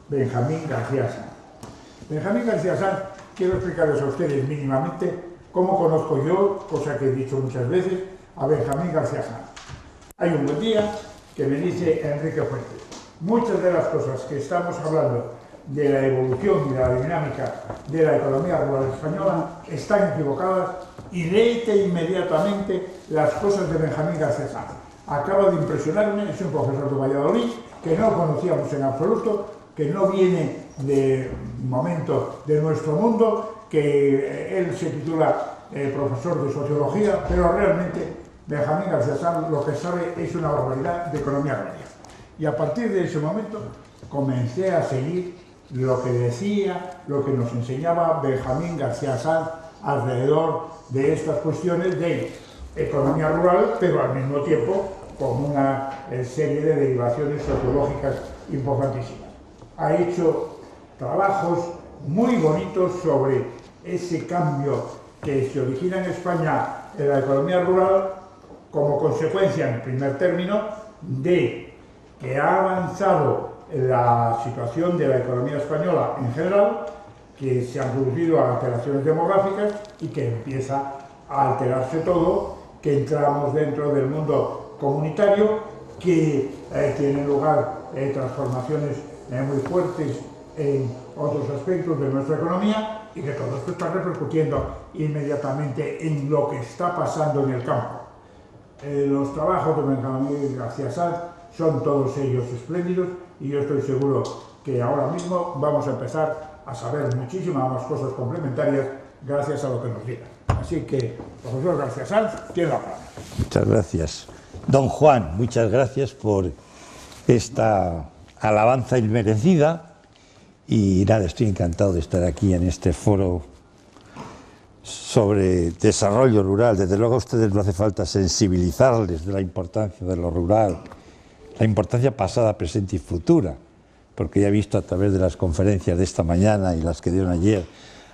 Benjamín García Sanz. Benjamín García Sanz, quiero explicarles a ustedes mínimamente cómo conozco yo, cosa que he dicho muchas veces, a Benjamín García Sanz. Hay un buen día que me dice Enrique Fuentes: muchas de las cosas que estamos hablando de la evolución y de la dinámica de la economía rural española están equivocadas, y léete inmediatamente las cosas de Benjamín García Sanz. Acaba de impresionarme, es un profesor de Valladolid que no conocíamos en absoluto, que no viene de momento de nuestro mundo, que él se titula profesor de sociología, pero realmente Benjamín García Sanz lo que sabe es una barbaridad de economía agraria. Y a partir de ese momento comencé a seguir lo que decía, lo que nos enseñaba Benjamín García Sanz alrededor de estas cuestiones de economía rural, pero al mismo tiempo con una serie de derivaciones sociológicas importantísimas. Ha hecho trabajos muy bonitos sobre ese cambio que se origina en España en la economía rural como consecuencia, en primer término, de que ha avanzado la situación de la economía española en general, que se han producido alteraciones demográficas y que empieza a alterarse todo, que entramos dentro del mundo comunitario, que tienen lugar transformaciones muy fuertes en otros aspectos de nuestra economía, y que todo esto está repercutiendo inmediatamente en lo que está pasando en el campo. Los trabajos de Benjamín García Sanz son todos ellos espléndidos, y yo estoy seguro que ahora mismo vamos a empezar a saber muchísimas más cosas complementarias gracias a lo que nos digan. Así que, profesor García Sanz, tiene la palabra. Muchas gracias. Don Juan, muchas gracias por esta alabanza inmerecida, y nada, estoy encantado de estar aquí en este foro sobre desarrollo rural. Desde luego a ustedes no hace falta sensibilizarles de la importancia de lo rural, la importancia pasada, presente y futura, porque ya he visto a través de las conferencias de esta mañana y las que dieron ayer,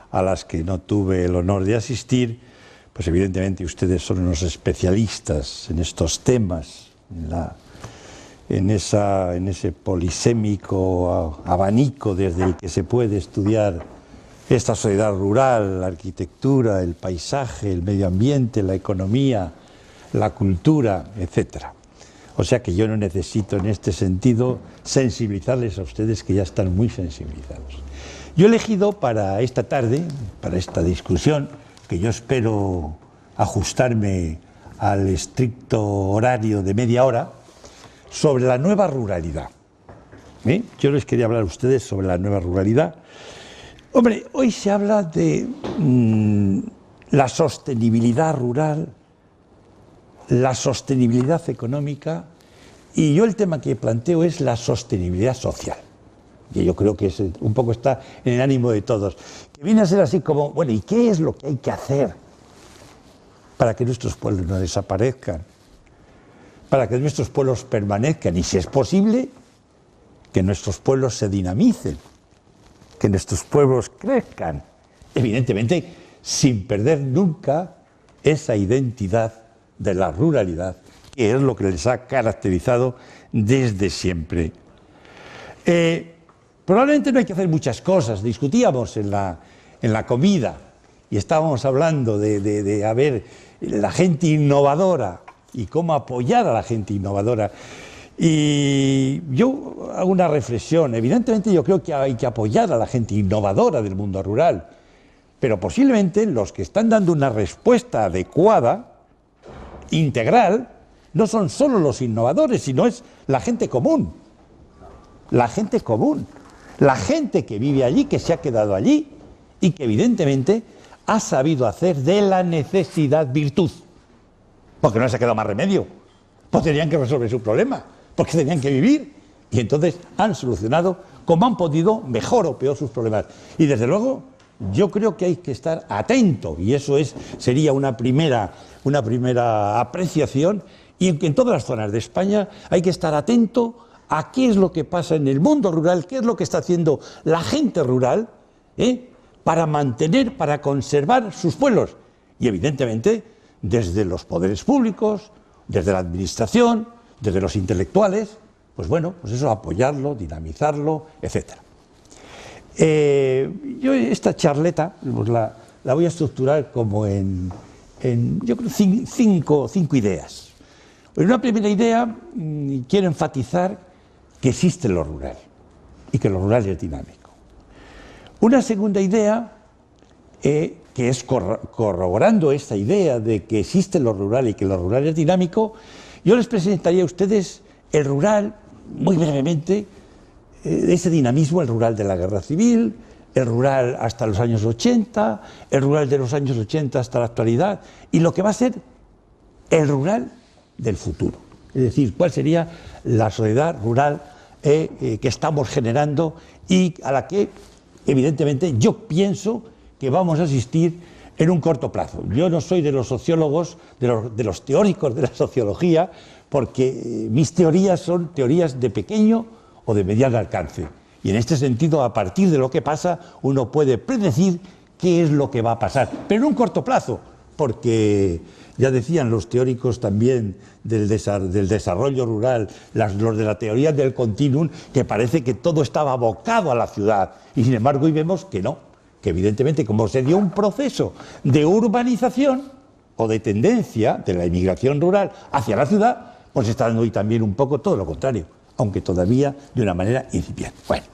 a las que no tuve el honor de asistir, pues evidentemente ustedes son unos especialistas en estos temas, en ese polisémico abanico desde el que se puede estudiar esta sociedad rural, la arquitectura, el paisaje, el medio ambiente, la economía, la cultura, etcétera. O sea que yo no necesito en este sentido sensibilizarles a ustedes, que ya están muy sensibilizados. Yo he elegido para esta tarde, para esta discusión, que yo espero ajustarme al estricto horario de media hora, sobre la nueva ruralidad. Yo les quería hablar a ustedes sobre la nueva ruralidad. Hombre, hoy se habla de la sostenibilidad rural, la sostenibilidad económica, y yo el tema que planteo es la sostenibilidad social. Y yo creo que un poco está en el ánimo de todos. Que viene a ser así como, bueno, ¿y qué es lo que hay que hacer para que nuestros pueblos no desaparezcan? Para que nuestros pueblos permanezcan, y si es posible, que nuestros pueblos se dinamicen, que nuestros pueblos crezcan, evidentemente sin perder nunca esa identidad de la ruralidad, que es lo que les ha caracterizado desde siempre. Probablemente no hay que hacer muchas cosas. Discutíamos en la comida y estábamos hablando de haber la gente innovadora y cómo apoyar a la gente innovadora. Y yo hago una reflexión. Evidentemente yo creo que hay que apoyar a la gente innovadora del mundo rural, pero posiblemente los que están dando una respuesta adecuada, integral, no son solo los innovadores, sino es la gente común. La gente común. La gente que vive allí, que se ha quedado allí y que evidentemente ha sabido hacer de la necesidad virtud. Porque no les ha quedado más remedio. Pues tenían que resolver su problema, porque tenían que vivir. Y entonces han solucionado, como han podido, mejor o peor sus problemas. Y desde luego, yo creo que hay que estar atento, y eso sería una primera apreciación, y en todas las zonas de España hay que estar atento a qué es lo que pasa en el mundo rural, qué es lo que está haciendo la gente rural, para mantener, para conservar sus pueblos. Y evidentemente, desde los poderes públicos, desde la administración, desde los intelectuales, pues bueno, pues eso, apoyarlo, dinamizarlo, etcétera. Yo esta charleta pues la voy a estructurar como yo creo, cinco ideas. En una primera idea quiero enfatizar que existe lo rural y que lo rural es dinámico. Una segunda idea, que es corroborando esta idea de que existe lo rural y que lo rural es dinámico, yo les presentaría a ustedes el rural, muy brevemente, ese dinamismo, el rural de la guerra civil, el rural hasta los años 80, el rural de los años 80 hasta la actualidad, y lo que va a ser el rural del futuro. Es decir, cuál sería la sociedad rural que estamos generando y a la que, evidentemente, yo pienso que vamos a asistir en un corto plazo. Yo no soy de los sociólogos, de los teóricos de la sociología, porque mis teorías son teorías de pequeño o de mediano alcance. Y en este sentido, a partir de lo que pasa, uno puede predecir qué es lo que va a pasar, pero en un corto plazo, porque ya decían los teóricos también del desarrollo rural, los de la teoría del continuum, que parece que todo estaba abocado a la ciudad, y sin embargo hoy vemos que no, que evidentemente como se dio un proceso de urbanización o de tendencia de la inmigración rural hacia la ciudad, pues está dando hoy también un poco todo lo contrario, aunque todavía de una manera incipiente. Bueno,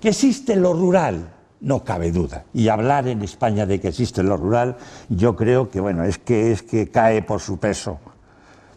que existe lo rural, no cabe duda. Y hablar en España de que existe lo rural, yo creo que, bueno, es que cae por su peso.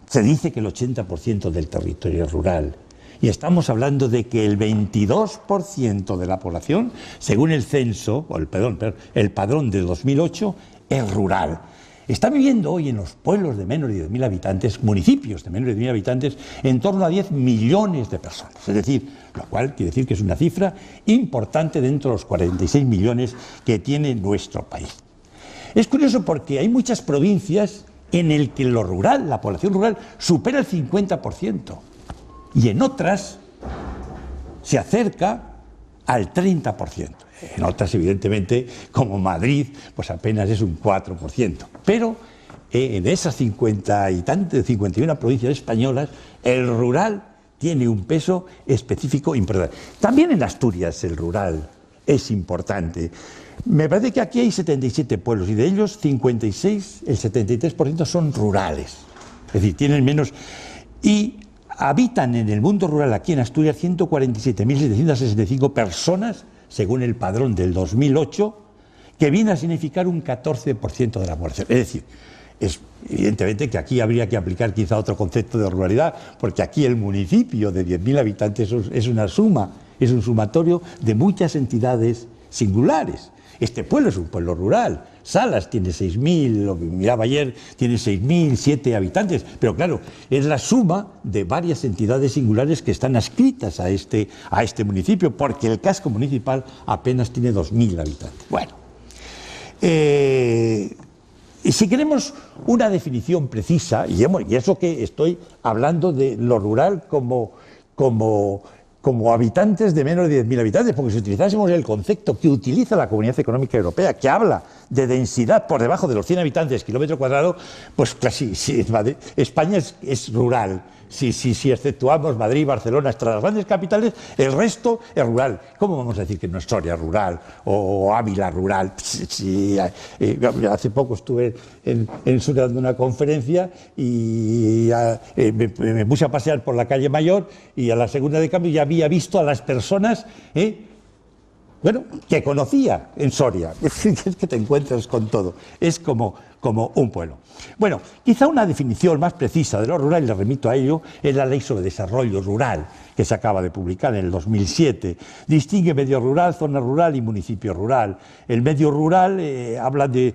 Se dice que el 80% del territorio es rural. Y estamos hablando de que el 22% de la población, según el censo, o el padrón de 2008, es rural. Está viviendo hoy en los pueblos de menos de 10.000 habitantes, municipios de menos de 10.000 habitantes, en torno a 10 millones de personas. Es decir, lo cual quiere decir que es una cifra importante dentro de los 46 millones que tiene nuestro país. Es curioso porque hay muchas provincias en las que lo rural, la población rural, supera el 50%. Y en otras se acerca al 30%. En otras, evidentemente, como Madrid, pues apenas es un 4%. Pero en esas 51 provincias españolas, el rural tiene un peso específico importante. También en Asturias el rural es importante. Me parece que aquí hay 77 pueblos y de ellos 56, el 73% son rurales. Es decir, tienen menos... Y habitan en el mundo rural aquí en Asturias 147.765 personas, según el padrón del 2008, que viene a significar un 14% de la población. Es decir, es evidentemente que aquí habría que aplicar quizá otro concepto de ruralidad, porque aquí el municipio de 10.000 habitantes es una suma, es un sumatorio de muchas entidades singulares. Este pueblo es un pueblo rural. Salas tiene 6.000, lo que miraba ayer, tiene 6.007 habitantes, pero claro, es la suma de varias entidades singulares que están adscritas a este municipio, porque el casco municipal apenas tiene 2.000 habitantes. Bueno, si queremos una definición precisa, y eso que estoy hablando de lo rural como habitantes de menos de 10.000 habitantes, porque si utilizásemos el concepto que utiliza la Comunidad Económica Europea, que habla de densidad por debajo de los 100 habitantes kilómetro cuadrado, pues casi España es rural. Si exceptuamos Madrid, Barcelona, estas las grandes capitales, el resto es rural. ¿Cómo vamos a decir que no es Soria rural o Ávila rural? Hace poco estuve en Soria dando una conferencia y me puse a pasear por la calle Mayor y a la segunda de cambio ya había visto a las personas que conocía en Soria. Es que te encuentras con todo. Es como un pueblo. Bueno, quizá una definición más precisa de lo rural, y le remito a ello, es la Ley sobre Desarrollo Rural, que se acaba de publicar en el 2007. Distingue medio rural, zona rural y municipio rural. El medio rural habla de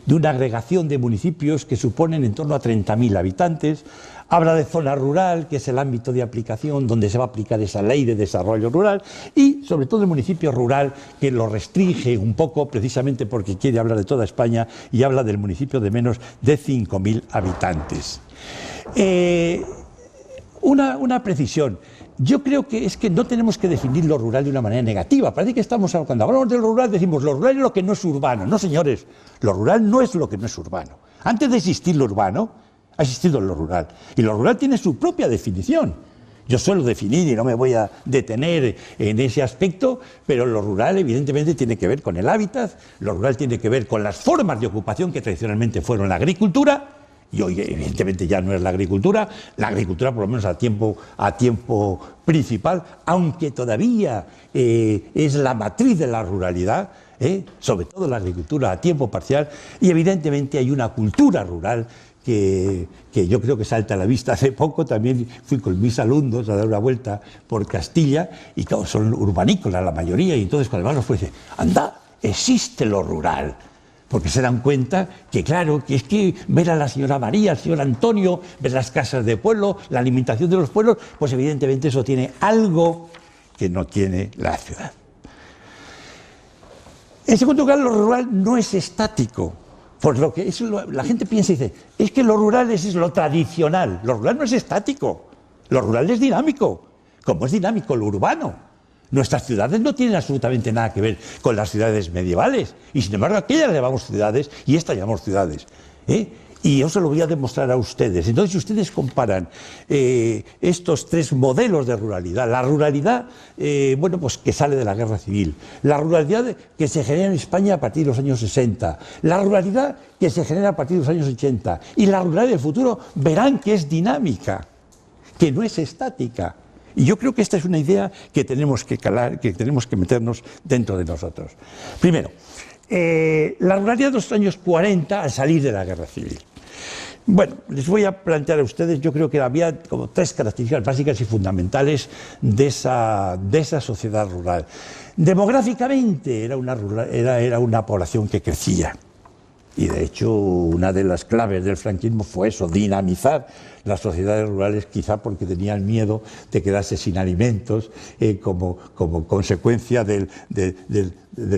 una agregación de municipios que suponen en torno a 30.000 habitantes. Habla de zona rural, que es el ámbito de aplicación donde se va a aplicar esa ley de desarrollo rural, y sobre todo el municipio rural, que lo restringe un poco precisamente porque quiere hablar de toda España y habla del municipio de menos de 5.000 habitantes. Una precisión. Yo creo que es que no tenemos que definir lo rural de una manera negativa. Parece que cuando hablamos de lo rural decimos lo rural es lo que no es urbano. No, señores, lo rural no es lo que no es urbano. Antes de existir lo urbano, ha existido lo rural. Y lo rural tiene su propia definición. Yo suelo definir, y no me voy a detener en ese aspecto, pero lo rural evidentemente tiene que ver con el hábitat, lo rural tiene que ver con las formas de ocupación que tradicionalmente fueron la agricultura, y hoy evidentemente ya no es la agricultura por lo menos a tiempo principal, aunque todavía es la matriz de la ruralidad, sobre todo la agricultura a tiempo parcial, y evidentemente hay una cultura rural que yo creo que salta a la vista. Hace poco también fui con mis alumnos a dar una vuelta por Castilla y claro, son urbanícolas la mayoría, y entonces cuando además nos dice, anda, existe lo rural, porque se dan cuenta que claro, que es que ver a la señora María, al señor Antonio, ver las casas de pueblo, la alimentación de los pueblos, pues evidentemente eso tiene algo que no tiene la ciudad. En segundo lugar, lo rural no es estático. Por lo que la gente piensa y dice, es que lo rural es lo tradicional. Lo rural no es estático, lo rural es dinámico, como es dinámico lo urbano. Nuestras ciudades no tienen absolutamente nada que ver con las ciudades medievales, y sin embargo aquellas las llamamos ciudades y estas llamamos ciudades. Y yo se lo voy a demostrar a ustedes. Entonces, si ustedes comparan estos tres modelos de ruralidad, la ruralidad, bueno, pues que sale de la guerra civil, la ruralidad que se genera en España a partir de los años 60, la ruralidad que se genera a partir de los años 80, y la ruralidad del futuro, verán que es dinámica, que no es estática. Y yo creo que esta es una idea que tenemos que calar, que tenemos que meternos dentro de nosotros. Primero, la ruralidad de los años 40 al salir de la guerra civil. Bueno, les voy a plantear a ustedes, yo creo que había como tres características básicas y fundamentales de esa sociedad rural. Demográficamente era una población que crecía. Y de hecho una de las claves del franquismo fue eso, dinamizar las sociedades rurales, quizá porque tenían miedo de quedarse sin alimentos como consecuencia del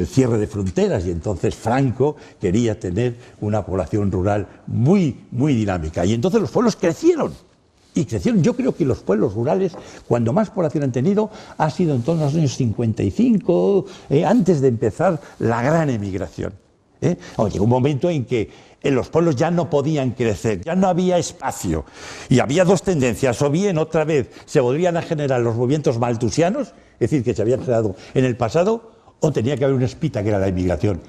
cierre de fronteras, y entonces Franco quería tener una población rural muy dinámica, y entonces los pueblos crecieron. Y crecieron. Yo creo que los pueblos rurales, cuando más población han tenido, ha sido en torno a los años 55, antes de empezar la gran emigración. Llegó un momento en que los pueblos ya no podían crecer, ya no había espacio, y había dos tendencias: o bien otra vez se volvían a generar los movimientos malthusianos, es decir, que se habían generado en el pasado, o tenía que haber una espita que era la inmigración.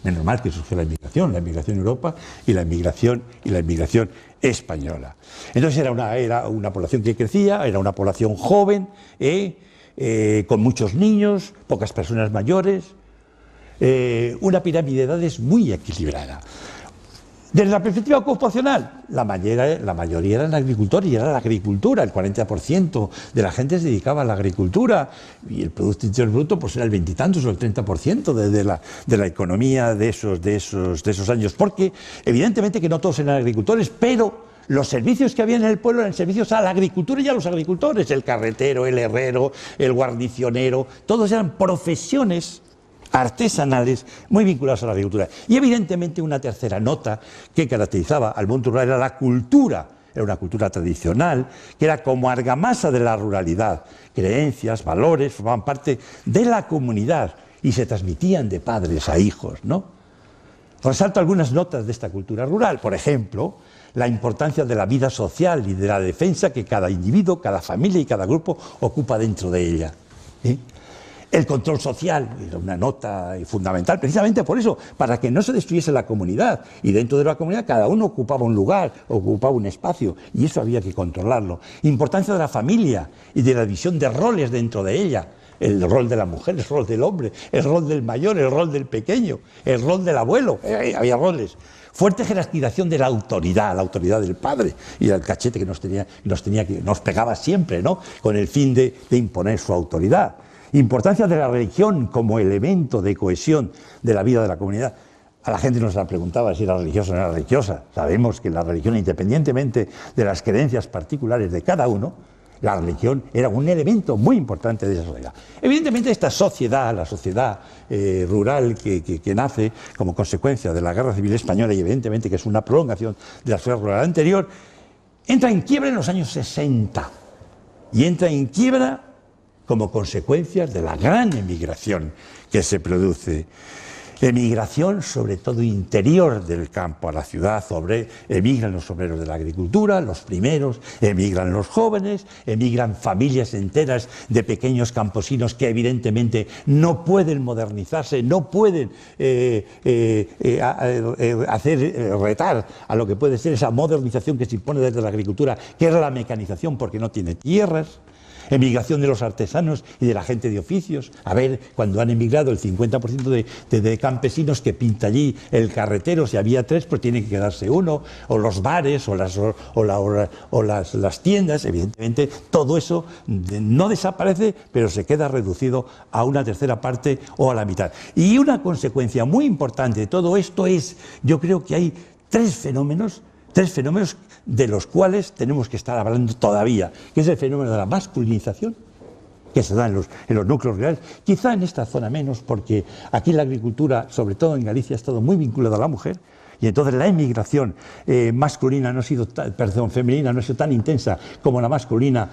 Menos mal que surgió la inmigración en Europa y la inmigración española. Entonces era una población que crecía, era una población joven, con muchos niños, pocas personas mayores. Una pirámide de edades muy equilibrada. Desde la perspectiva ocupacional, la mayoría eran agricultores, y era la agricultura, el 40% de la gente se dedicaba a la agricultura, y el Producto Interior Bruto pues era el 20 y tantos o el 30% de la economía de esos años, porque evidentemente que no todos eran agricultores, pero los servicios que había en el pueblo eran servicios a la agricultura y a los agricultores: el carretero, el herrero, el guarnicionero, todos eran profesiones artesanales muy vinculados a la agricultura. Y evidentemente una tercera nota que caracterizaba al mundo rural era la cultura. Era una cultura tradicional que era como argamasa de la ruralidad. Creencias, valores formaban parte de la comunidad y se transmitían de padres a hijos, ¿no? Resalto algunas notas de esta cultura rural. Por ejemplo, la importancia de la vida social y de la defensa que cada individuo, cada familia y cada grupo ocupa dentro de ella. El control social era una nota fundamental, precisamente por eso, para que no se destruyese la comunidad. Y dentro de la comunidad cada uno ocupaba un lugar, ocupaba un espacio, y eso había que controlarlo. Importancia de la familia y de la división de roles dentro de ella. El rol de la mujer, el rol del hombre, el rol del mayor, el rol del pequeño, el rol del abuelo. Había roles. Fuerte jerarquización de la autoridad del padre y del cachete que nos pegaba siempre, ¿no? Con el fin de imponer su autoridad. Importancia de la religión como elemento de cohesión de la vida de la comunidad. A la gente nos la preguntaba si era religiosa o no era religiosa. Sabemos que la religión, independientemente de las creencias particulares de cada uno, la religión era un elemento muy importante de esa sociedad. Evidentemente esta sociedad, la sociedad rural que nace como consecuencia de la Guerra Civil Española, y evidentemente que es una prolongación de la sociedad rural anterior, entra en quiebra en los años 60 y entra en quiebra como consecuencia de la gran emigración que se produce. emigración, sobre todo interior del campo a la ciudad, emigran los obreros de la agricultura, los primeros, emigran los jóvenes, emigran familias enteras de pequeños campesinos que evidentemente no pueden modernizarse, no pueden retar a lo que puede ser esa modernización que se impone desde la agricultura, que es la mecanización, porque no tiene tierras. Emigración de los artesanos y de la gente de oficios. A ver, cuando han emigrado el 50% de campesinos que pinta allí el carretero, si había 3, pues tiene que quedarse 1, o los bares, o las tiendas, evidentemente todo eso no desaparece, pero se queda reducido a una tercera parte o a la mitad. Y una consecuencia muy importante de todo esto es, yo creo que hay tres fenómenos de los cuales tenemos que estar hablando todavía, que es el fenómeno de la masculinización, que se da en los núcleos rurales, quizá en esta zona menos, porque aquí la agricultura, sobre todo en Galicia, ha estado muy vinculada a la mujer, y entonces la emigración femenina no ha sido tan intensa como la masculina,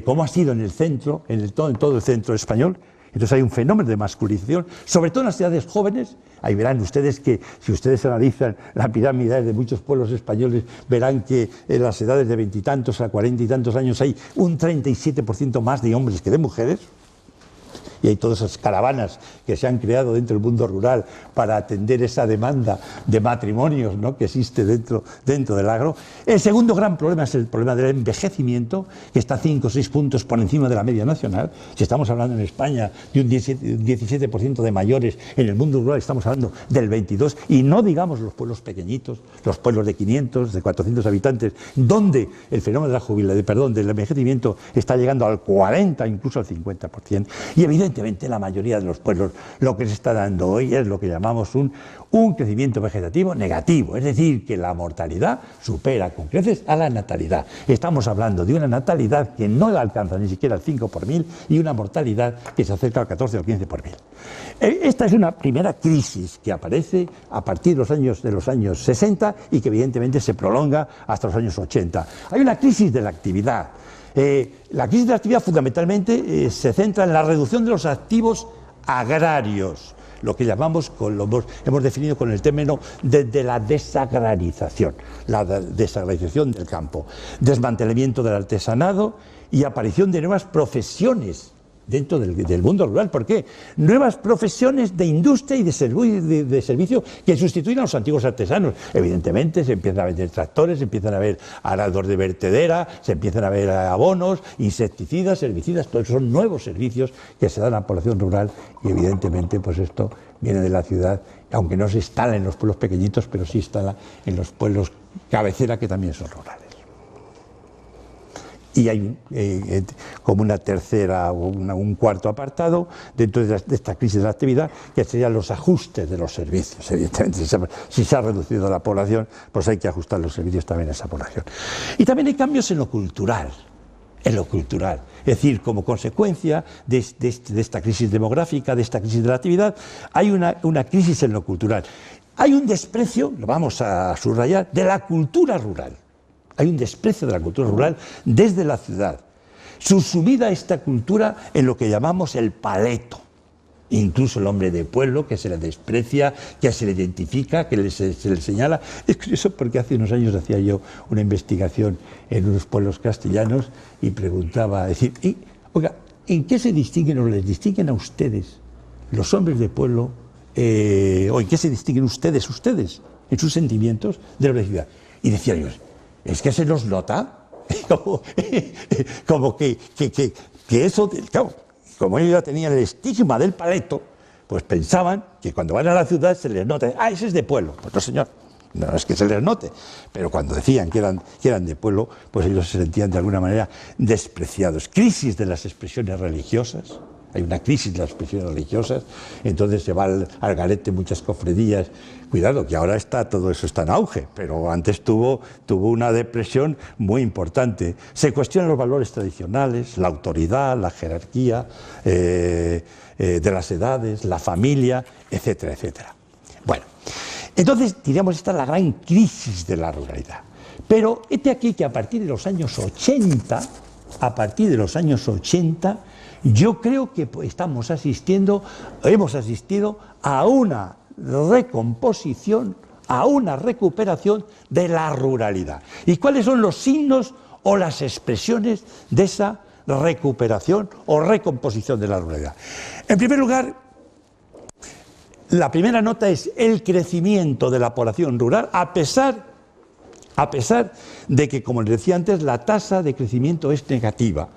como ha sido en el centro, en todo el centro español. Entonces hay un fenómeno de masculinización, sobre todo en las ciudades jóvenes. Ahí verán ustedes que, si ustedes analizan la pirámide de muchos pueblos españoles, verán que en las edades de 20 y tantos a 40 y tantos años hay un 37% más de hombres que de mujeres. Y hay todas esas caravanas que se han creado dentro del mundo rural para atender esa demanda de matrimonios, ¿no?, que existe dentro del agro. El segundo gran problema es el problema del envejecimiento, que está 5 o 6 puntos por encima de la media nacional. Si estamos hablando en España de un 17% de mayores, en el mundo rural estamos hablando del 22%, y no digamos los pueblos pequeñitos, los pueblos de 500, de 400 habitantes, donde el fenómeno del envejecimiento está llegando al 40%, incluso al 50%. Y evidentemente la mayoría de los pueblos lo que se está dando hoy es lo que llamamos un crecimiento vegetativo negativo, es decir, que la mortalidad supera con creces a la natalidad. Estamos hablando de una natalidad que no alcanza ni siquiera el 5 por mil y una mortalidad que se acerca al 14 o al 15 por mil. Esta es una primera crisis que aparece a partir de los años 60 y que evidentemente se prolonga hasta los años 80. Hay una crisis de la actividad. La crisis de la actividad fundamentalmente se centra en la reducción de los activos agrarios, lo que llamamos, hemos definido con el término de la desagrarización, del campo, desmantelamiento del artesanado y aparición de nuevas profesiones dentro del mundo rural. ¿Por qué? Nuevas profesiones de industria y de servicio que sustituyen a los antiguos artesanos. Evidentemente se empiezan a vender tractores, se empiezan a ver arados de vertedera, se empiezan a ver abonos, insecticidas, herbicidas. Todos son nuevos servicios que se dan a la población rural, y evidentemente pues esto viene de la ciudad, aunque no se instala en los pueblos pequeñitos, pero sí instala en los pueblos cabecera, que también son rurales. Y hay como una tercera o un cuarto apartado dentro de esta crisis de la actividad, que serían los ajustes de los servicios. Evidentemente, si se ha reducido la población, pues hay que ajustar los servicios también a esa población. Y también hay cambios en lo cultural. Es decir, como consecuencia de esta crisis demográfica, de esta crisis de la actividad, hay una crisis en lo cultural. Hay un desprecio, lo vamos a subrayar, de la cultura rural. Hay un desprecio de la cultura rural desde la ciudad, subsumida esta cultura en lo que llamamos el paleto. Incluso el hombre de pueblo, que se le desprecia, que se le identifica, que se le señala. Es curioso porque hace unos años hacía yo una investigación en unos pueblos castellanos y preguntaba, oiga, ¿en qué se distinguen o les distinguen a ustedes los hombres de pueblo, o en qué se distinguen ustedes, en sus sentimientos de la ciudad? Y decía yo, es que se nos nota, como que eso, claro, como ellos ya tenían el estigma del paleto, pues pensaban que cuando van a la ciudad se les nota, ese es de pueblo. Pues no, señor, no es que se les note, pero cuando decían que eran de pueblo, pues ellos se sentían de alguna manera despreciados. Crisis de las expresiones religiosas. Hay una crisis de las expresiones religiosas, entonces se va al garete muchas cofradías. Cuidado, que ahora todo eso está en auge, pero antes tuvo una depresión muy importante. Se cuestionan los valores tradicionales, la autoridad, la jerarquía de las edades, la familia, etcétera, etcétera. Bueno, entonces diríamos, esta es la gran crisis de la ruralidad. Pero este aquí que a partir de los años 80, yo creo que hemos asistido a una recomposición, a una recuperación de la ruralidad. ¿Y cuáles son los signos o las expresiones de esa recuperación o recomposición de la ruralidad? En primer lugar, la primera nota es el crecimiento de la población rural, a pesar de que, como les decía antes, la tasa de crecimiento es negativa.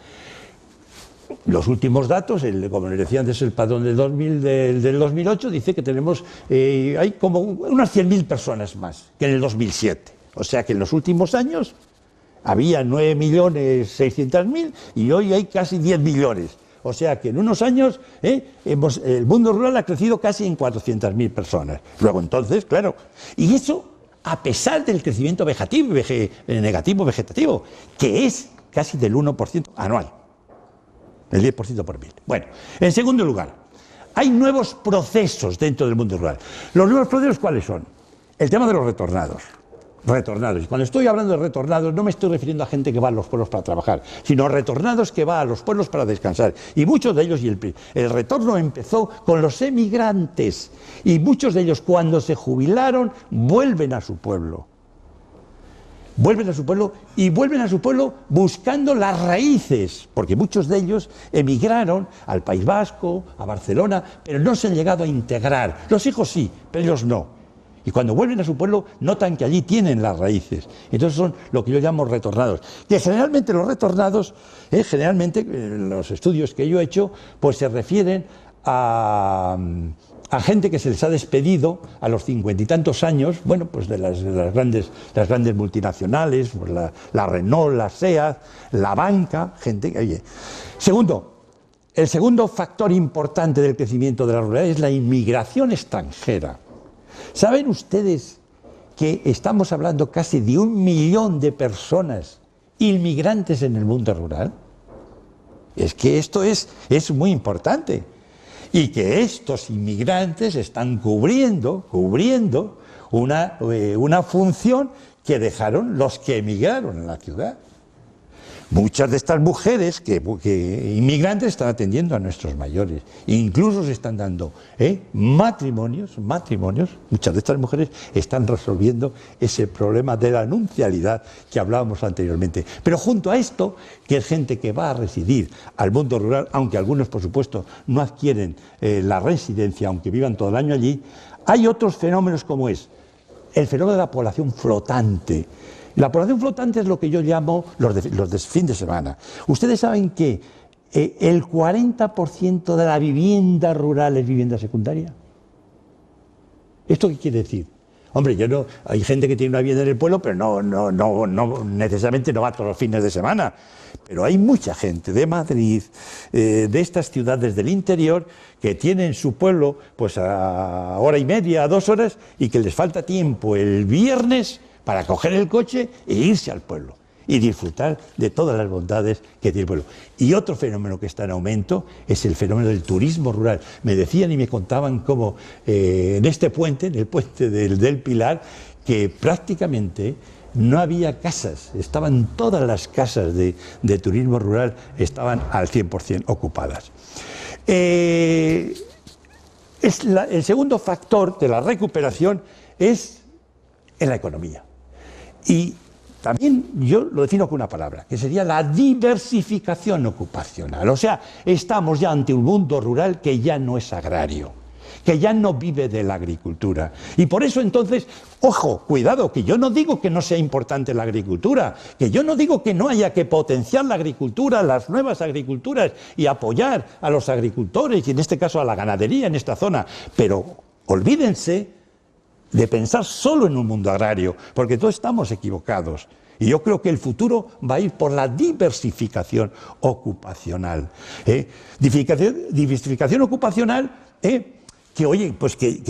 Los últimos datos, como les decía antes, el padrón del 2008 dice que tenemos, hay como unas 100.000 personas más que en el 2007. O sea que en los últimos años había 9.600.000 y hoy hay casi 10 millones. O sea que en unos años el mundo rural ha crecido casi en 400.000 personas. Luego entonces, claro, y eso a pesar del crecimiento negativo vegetativo, que es casi del 1% anual. El 10% por mil. Bueno, en segundo lugar, hay nuevos procesos dentro del mundo rural. ¿Los nuevos procesos cuáles son? El tema de los retornados. Retornados. Y cuando estoy hablando de retornados no me estoy refiriendo a gente que va a los pueblos para trabajar, sino retornados que va a los pueblos para descansar. Y muchos de ellos, el retorno empezó con los emigrantes. Y muchos de ellos, cuando se jubilaron, vuelven a su pueblo. Vuelven a su pueblo y vuelven a su pueblo buscando las raíces, porque muchos de ellos emigraron al País Vasco, a Barcelona, pero no se han llegado a integrar. Los hijos sí, pero ellos no. Y cuando vuelven a su pueblo notan que allí tienen las raíces. Entonces son lo que yo llamo retornados. Que generalmente los retornados, los estudios que yo he hecho, pues se refieren a gente que se les ha despedido a los 50 y tantos años, bueno, pues de las grandes multinacionales, pues la Renault, la SEAT, la banca, gente que, oye. El segundo factor importante del crecimiento de la ruralidad es la inmigración extranjera. ¿Saben ustedes que estamos hablando casi de 1 millón de personas inmigrantes en el mundo rural? Es que esto es muy importante. Y que estos inmigrantes están cubriendo una función que dejaron los que emigraron a la ciudad. Muchas de estas mujeres inmigrantes están atendiendo a nuestros mayores, incluso se están dando matrimonios, muchas de estas mujeres están resolviendo ese problema de la nuncialidad que hablábamos anteriormente. Pero junto a esto, que es gente que va a residir al mundo rural, aunque algunos por supuesto no adquieren la residencia, aunque vivan todo el año allí, hay otros fenómenos como es el fenómeno de la población flotante. La población flotante es lo que yo llamo los de fin de semana. Ustedes saben que el 40% de la vivienda rural es vivienda secundaria. ¿Esto qué quiere decir? Hombre, hay gente que tiene una vivienda en el pueblo, pero no necesariamente no va todos los fines de semana. Pero hay mucha gente de Madrid, de estas ciudades del interior, que tienen su pueblo pues a hora y media, a 2 horas, y que les falta tiempo el viernes para coger el coche e irse al pueblo y disfrutar de todas las bondades que tiene el pueblo. Y otro fenómeno que está en aumento es el fenómeno del turismo rural. Me decían y me contaban cómo en este puente, en el puente del Pilar, que prácticamente no había casas, estaban todas las casas de turismo rural, estaban al 100% ocupadas. El segundo factor de la recuperación es en la economía. Y también yo lo defino con una palabra, que sería la diversificación ocupacional. O sea, estamos ya ante un mundo rural que ya no es agrario, que ya no vive de la agricultura. Y por eso entonces, ojo, cuidado, que yo no digo que no sea importante la agricultura, que yo no digo que no haya que potenciar la agricultura, las nuevas agriculturas y apoyar a los agricultores y en este caso a la ganadería en esta zona, pero olvídense de pensar solo en un mundo agrario, porque todos estamos equivocados. Y yo creo que el futuro va a ir por la diversificación ocupacional. Diversificación ocupacional que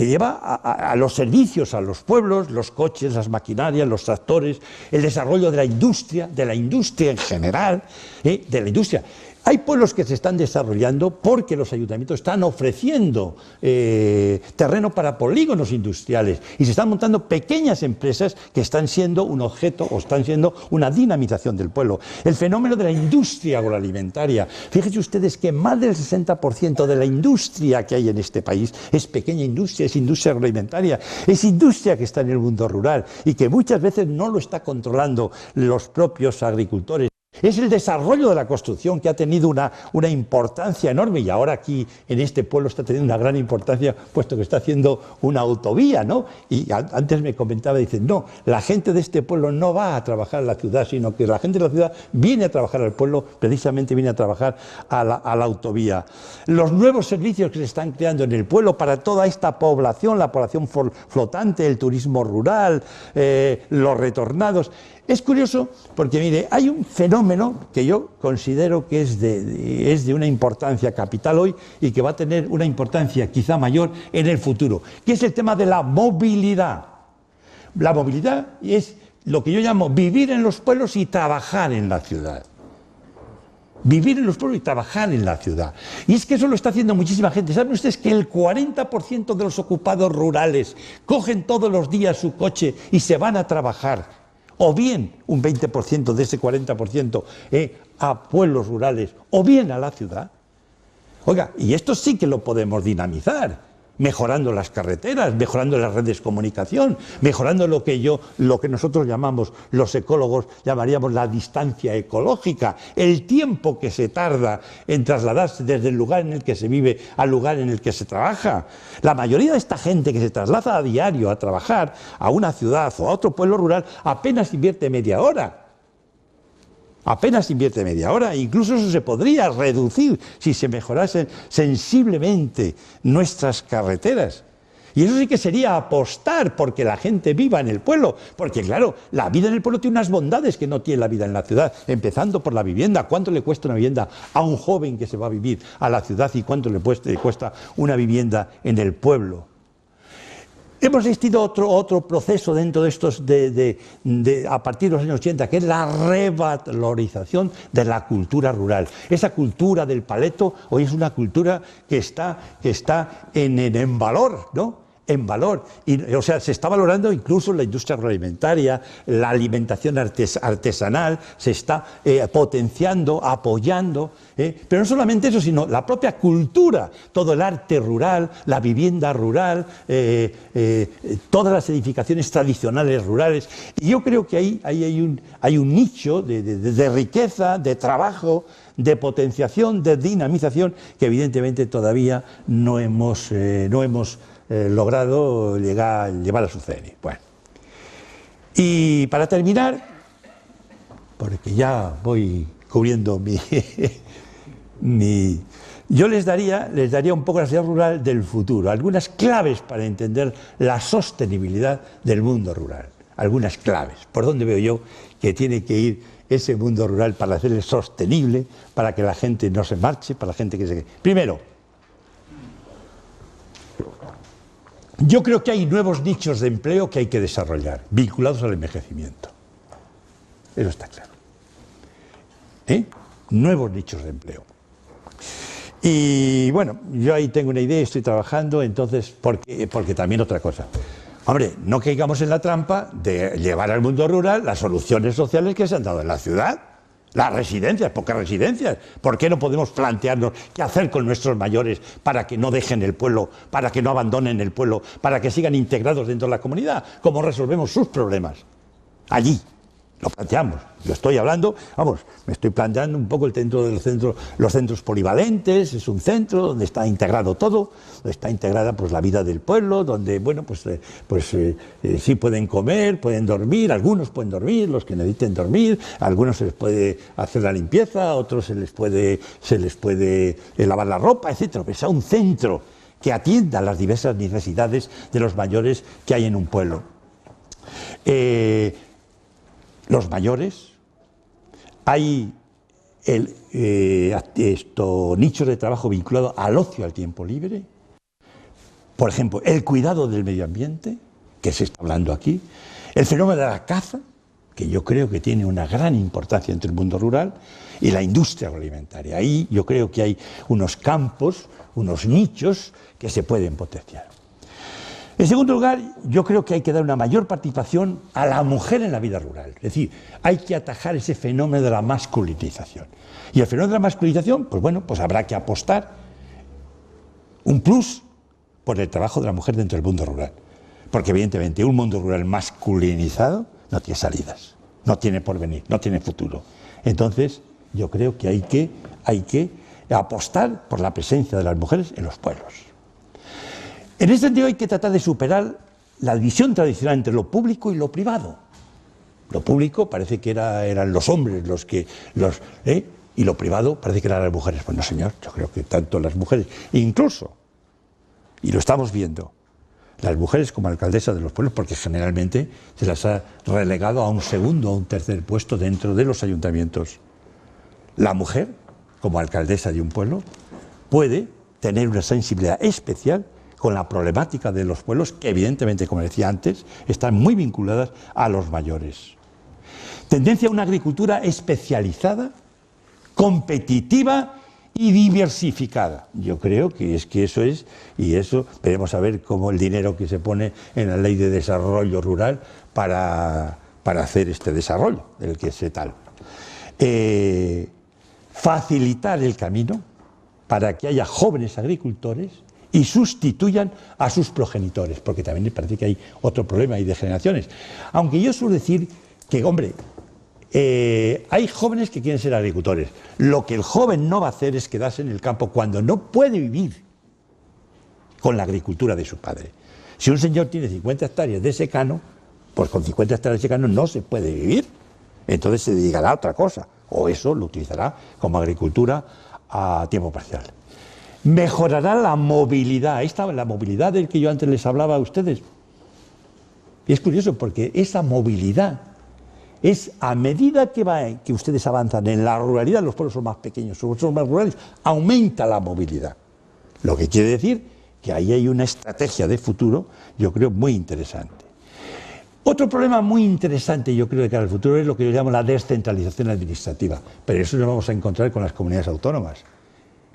lleva a los servicios, a los pueblos, los coches, las maquinarias, los tractores, el desarrollo de la industria en general, de la industria. Hay pueblos que se están desarrollando porque los ayuntamientos están ofreciendo terreno para polígonos industriales y se están montando pequeñas empresas que están siendo un objeto o están siendo una dinamización del pueblo. El fenómeno de la industria agroalimentaria. Fíjense ustedes que más del 60% de la industria que hay en este país es pequeña industria, es industria agroalimentaria, es industria que está en el mundo rural y que muchas veces no lo está controlando los propios agricultores. Es el desarrollo de la construcción que ha tenido una importancia enorme y ahora aquí en este pueblo está teniendo una gran importancia puesto que está haciendo una autovía, ¿no? Y antes me comentaba, dice, no, la gente de este pueblo no va a trabajar en la ciudad, sino que la gente de la ciudad viene a trabajar al pueblo, precisamente viene a trabajar a la autovía. Los nuevos servicios que se están creando en el pueblo para toda esta población, la población flotante, el turismo rural, los retornados. Es curioso porque, mire, hay un fenómeno que yo considero que es de una importancia capital hoy y que va a tener una importancia quizá mayor en el futuro, que es el tema de la movilidad. La movilidad es lo que yo llamo vivir en los pueblos y trabajar en la ciudad. Vivir en los pueblos y trabajar en la ciudad. Y es que eso lo está haciendo muchísima gente. ¿Saben ustedes que el 40% de los ocupados rurales cogen todos los días su coche y se van a trabajar? O bien un 20% de ese 40% a pueblos rurales, o bien a la ciudad. Oiga, y esto sí que lo podemos dinamizar, mejorando las carreteras, mejorando las redes de comunicación, mejorando lo que nosotros llamamos, los ecólogos llamaríamos la distancia ecológica, el tiempo que se tarda en trasladarse desde el lugar en el que se vive al lugar en el que se trabaja. La mayoría de esta gente que se traslada a diario a trabajar a una ciudad o a otro pueblo rural apenas invierte media hora. Apenas invierte media hora, incluso eso se podría reducir si se mejorasen sensiblemente nuestras carreteras. Y eso sí que sería apostar porque la gente viva en el pueblo, porque claro, la vida en el pueblo tiene unas bondades que no tiene la vida en la ciudad, empezando por la vivienda. ¿Cuánto le cuesta una vivienda a un joven que se va a vivir a la ciudad y cuánto le cuesta una vivienda en el pueblo? Hemos asistido a otro proceso dentro de estos, a partir de los años 80, que es la revalorización de la cultura rural. Esa cultura del paleto hoy es una cultura que está en valor, ¿no? En valor, o sea, se está valorando incluso la industria agroalimentaria, la alimentación artesanal, se está potenciando, apoyando, pero no solamente eso, sino la propia cultura, todo el arte rural, la vivienda rural, todas las edificaciones tradicionales rurales. Y yo creo que ahí hay un nicho de riqueza, de trabajo, de potenciación, de dinamización, que evidentemente todavía no hemos logrado llevar a suceder. Bueno, y para terminar, porque ya voy cubriendo yo les daría un poco la sociedad rural del futuro, algunas claves para entender la sostenibilidad del mundo rural, algunas claves, por donde veo yo que tiene que ir ese mundo rural para hacerle sostenible, para que la gente no se marche, para la gente que se quede. Primero, yo creo que hay nuevos nichos de empleo que hay que desarrollar, vinculados al envejecimiento. Eso está claro. Nuevos nichos de empleo. Y bueno, yo ahí tengo una idea, estoy trabajando, entonces, porque también otra cosa. Hombre, no caigamos en la trampa de llevar al mundo rural las soluciones sociales que se han dado en la ciudad. Las residencias, pocas residencias. ¿Por qué no podemos plantearnos qué hacer con nuestros mayores para que no dejen el pueblo, para que no abandonen el pueblo, para que sigan integrados dentro de la comunidad? ¿Cómo resolvemos sus problemas? Allí. Lo planteamos. Yo estoy hablando, vamos, me estoy planteando un poco el centro de los centros polivalentes. Es un centro donde está integrado todo, donde está integrada pues la vida del pueblo, donde, bueno, sí pueden comer, pueden dormir, algunos pueden dormir, los que necesiten dormir, a algunos se les puede hacer la limpieza, a otros se les puede lavar la ropa, etcétera. Pero sea un centro que atienda las diversas necesidades de los mayores que hay en un pueblo. Los mayores, hay nichos de trabajo vinculados al ocio, al tiempo libre. Por ejemplo, el cuidado del medio ambiente, que se está hablando aquí, el fenómeno de la caza, que yo creo que tiene una gran importancia entre el mundo rural y la industria agroalimentaria. Ahí yo creo que hay unos campos, unos nichos que se pueden potenciar. En segundo lugar, yo creo que hay que dar una mayor participación a la mujer en la vida rural. Es decir, hay que atajar ese fenómeno de la masculinización. Y el fenómeno de la masculinización, pues bueno, pues habrá que apostar un plus por el trabajo de la mujer dentro del mundo rural. Porque evidentemente un mundo rural masculinizado no tiene salidas, no tiene porvenir, no tiene futuro. Entonces, yo creo que hay que apostar por la presencia de las mujeres en los pueblos. En ese sentido hay que tratar de superar la división tradicional entre lo público y lo privado. Lo público parece que eran los hombres y lo privado parece que eran las mujeres. Pues no, señor, yo creo que tanto las mujeres, incluso, y lo estamos viendo, las mujeres como alcaldesas de los pueblos, porque generalmente se las ha relegado a un segundo o un tercer puesto dentro de los ayuntamientos. La mujer, como alcaldesa de un pueblo, puede tener una sensibilidad especial con la problemática de los pueblos, que evidentemente, como decía antes, están muy vinculadas a los mayores. Tendencia a una agricultura especializada, competitiva y diversificada. Yo creo que eso es, y eso veremos a ver cómo el dinero que se pone en la Ley de Desarrollo Rural para hacer este desarrollo, del que se tal. Facilitar el camino para que haya jóvenes agricultores y sustituyan a sus progenitores, porque también me parece que hay otro problema ahí de generaciones. Aunque yo suelo decir que, hombre, hay jóvenes que quieren ser agricultores. Lo que el joven no va a hacer es quedarse en el campo cuando no puede vivir con la agricultura de su padre. Si un señor tiene 50 hectáreas de secano, pues con 50 hectáreas de secano no se puede vivir. Entonces se dedicará a otra cosa, o eso lo utilizará como agricultura a tiempo parcial. Mejorará la movilidad. Ahí está la movilidad del que yo antes les hablaba a ustedes. Y es curioso porque esa movilidad es a medida que ustedes avanzan en la ruralidad, los pueblos son más pequeños, son más rurales, aumenta la movilidad. Lo que quiere decir que ahí hay una estrategia de futuro, yo creo, muy interesante. Otro problema muy interesante, yo creo, de cara al futuro es lo que yo llamo la descentralización administrativa. Pero eso lo vamos a encontrar con las comunidades autónomas,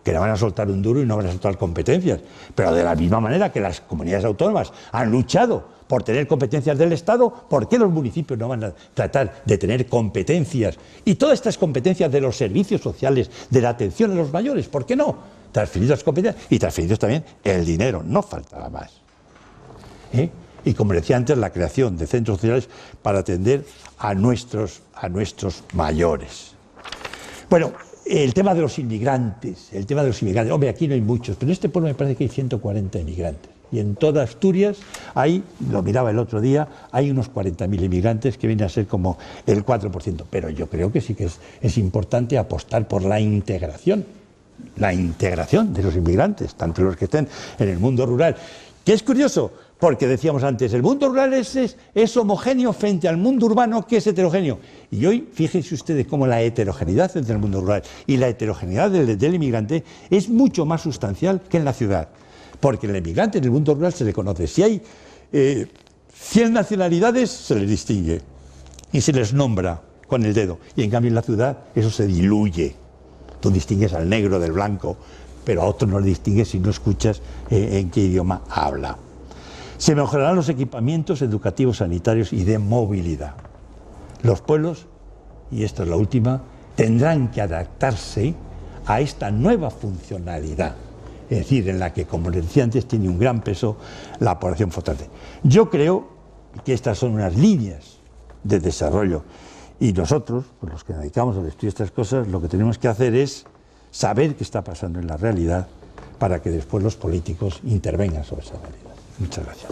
que no van a soltar un duro y no van a soltar competencias. Pero de la misma manera que las comunidades autónomas han luchado por tener competencias del Estado, ¿por qué los municipios no van a tratar de tener competencias? Y todas estas competencias de los servicios sociales, de la atención a los mayores, ¿por qué no? Transferidos las competencias y transferidos también el dinero, no faltaba más. Y como decía antes, la creación de centros sociales para atender a nuestros mayores. Bueno, el tema de los inmigrantes, hombre, aquí no hay muchos, pero en este pueblo me parece que hay 140 inmigrantes. Y en toda Asturias hay, lo miraba el otro día, hay unos 40.000 inmigrantes que vienen a ser como el 4%. Pero yo creo que sí que es importante apostar por la integración de los inmigrantes, tanto los que estén en el mundo rural. Que es curioso, porque decíamos antes, el mundo rural es homogéneo frente al mundo urbano, que es heterogéneo. Y hoy, fíjense ustedes cómo la heterogeneidad entre el mundo rural y la heterogeneidad del inmigrante es mucho más sustancial que en la ciudad. Porque el inmigrante en el mundo rural se le conoce. Si hay 100 nacionalidades, se les distingue y se les nombra con el dedo. Y en cambio en la ciudad eso se diluye. Tú distingues al negro del blanco, pero a otro no le distingues si no escuchas en qué idioma habla. Se mejorarán los equipamientos educativos, sanitarios y de movilidad. Los pueblos, y esta es la última, tendrán que adaptarse a esta nueva funcionalidad. Es decir, en la que, como les decía antes, tiene un gran peso la población flotante. Yo creo que estas son unas líneas de desarrollo y nosotros, pues los que nos dedicamos al estudio de estas cosas, lo que tenemos que hacer es saber qué está pasando en la realidad para que después los políticos intervengan sobre esa realidad. Muchas gracias.